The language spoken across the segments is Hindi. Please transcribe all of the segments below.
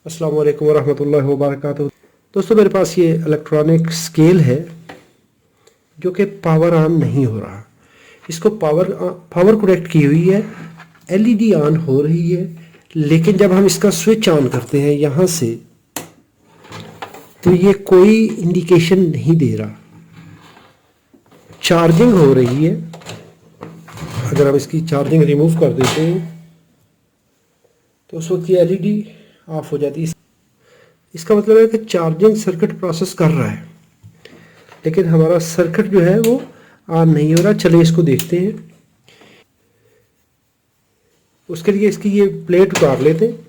अस्सलाम वालेकुम वरहमतुल्लाहि वबरकातुहू। दोस्तों, मेरे पास ये इलेक्ट्रॉनिक स्केल है जो कि पावर ऑन नहीं हो रहा। इसको पावर कनेक्ट की हुई है, एलईडी ऑन हो रही है, लेकिन जब हम इसका स्विच ऑन करते हैं यहाँ से तो ये कोई इंडिकेशन नहीं दे रहा। चार्जिंग हो रही है, अगर हम इसकी चार्जिंग रिमूव कर देते हैं तो उस वक्त ये एलईडी ऑफ हो जाती है। इसका मतलब है कि चार्जिंग सर्किट प्रोसेस कर रहा है, लेकिन हमारा सर्किट जो है वो ऑन नहीं हो रहा। चलिए इसको देखते हैं। उसके लिए इसकी ये प्लेट उतार लेते हैं।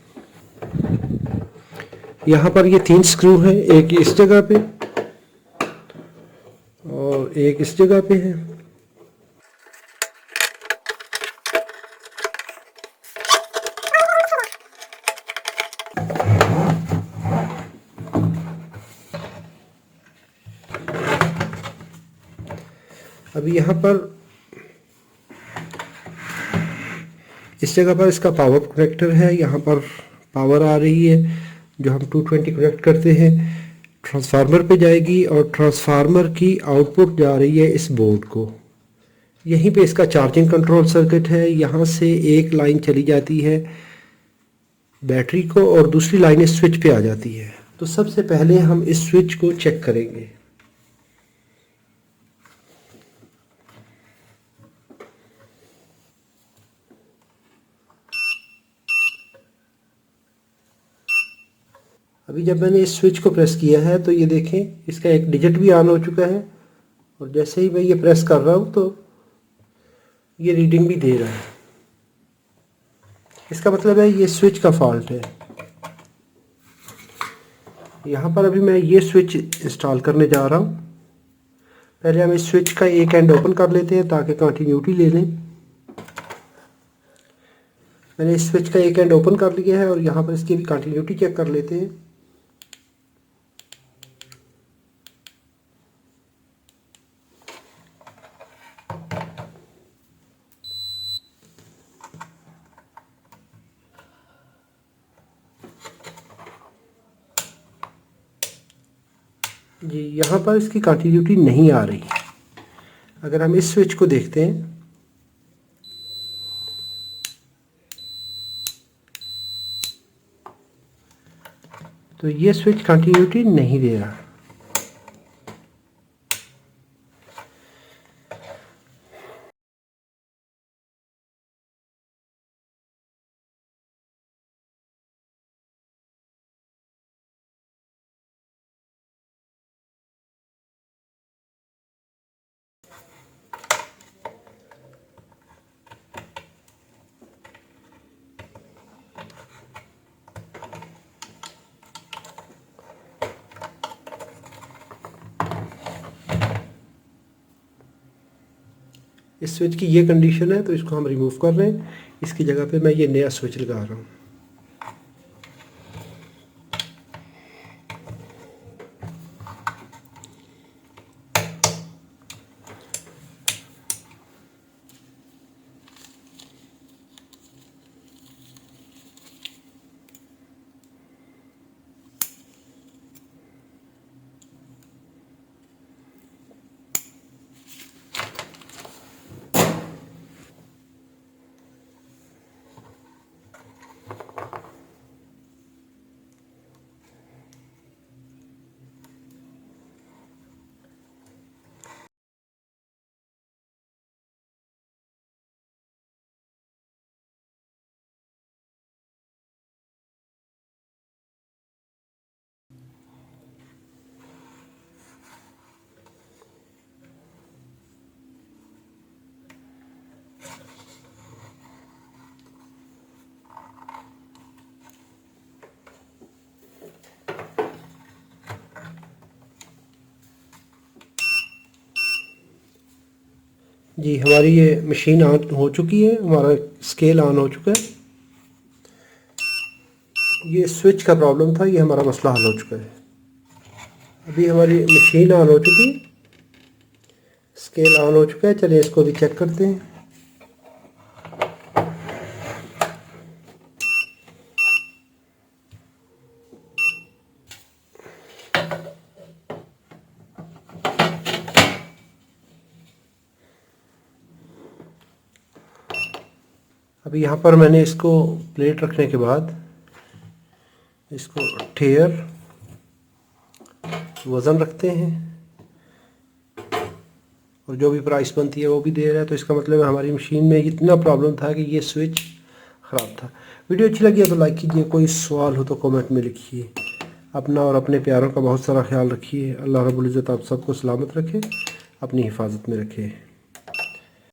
यहाँ पर ये 3 स्क्रू हैं, एक इस जगह पे और एक इस जगह पे है। अभी यहाँ पर इस जगह पर इसका पावर कनेक्टर है, यहाँ पर पावर आ रही है जो हम 220 कनेक्ट करते हैं, ट्रांसफार्मर पे जाएगी और ट्रांसफार्मर की आउटपुट जा रही है इस बोर्ड को। यहीं पे इसका चार्जिंग कंट्रोल सर्किट है। यहाँ से एक लाइन चली जाती है बैटरी को और दूसरी लाइन इस स्विच पे आ जाती है। तो सबसे पहले हम इस स्विच को चेक करेंगे। अभी जब मैंने इस स्विच को प्रेस किया है तो ये देखें, इसका एक डिजिट भी ऑन हो चुका है और जैसे ही मैं ये प्रेस कर रहा हूँ तो ये रीडिंग भी दे रहा है। इसका मतलब है ये स्विच का फॉल्ट है। यहाँ पर अभी मैं ये स्विच इंस्टॉल करने जा रहा हूँ। पहले हम इस स्विच का एक एंड ओपन कर लेते हैं ताकि कंटिन्यूटी ले लें। मैंने इस स्विच का एक एंड ओपन कर लिया है और यहाँ पर इसकी भी कंटिन्यूटी चेक कर लेते हैं। जी, यहाँ पर इसकी कंटिन्यूटी नहीं आ रही। अगर हम इस स्विच को देखते हैं तो ये स्विच कंटिन्यूटी नहीं दे रहा। इस स्विच की ये कंडीशन है तो इसको हम रिमूव कर रहे हैं। इसकी जगह पे मैं ये नया स्विच लगा रहा हूँ। जी, हमारी ये मशीन ऑन हो चुकी है, हमारा स्केल ऑन हो चुका है। ये स्विच का प्रॉब्लम था, ये हमारा मसला हल हो चुका है। अभी हमारी मशीन ऑन हो चुकी है, स्केल ऑन हो चुका है। चलिए इसको भी चेक करते हैं। अभी यहाँ पर मैंने इसको प्लेट रखने के बाद इसको ठेयर वज़न रखते हैं और जो भी प्राइस बनती है वो भी दे रहा है, तो इसका मतलब है हमारी मशीन में इतना प्रॉब्लम था कि ये स्विच ख़राब था। वीडियो अच्छी लगी है तो लाइक कीजिए, कोई सवाल हो तो कमेंट में लिखिए। अपना और अपने प्यारों का बहुत सारा ख्याल रखिए। अल्लाह रब्बुल इज़्ज़त आप सबको सलामत रखे, अपनी हिफाजत में रखे।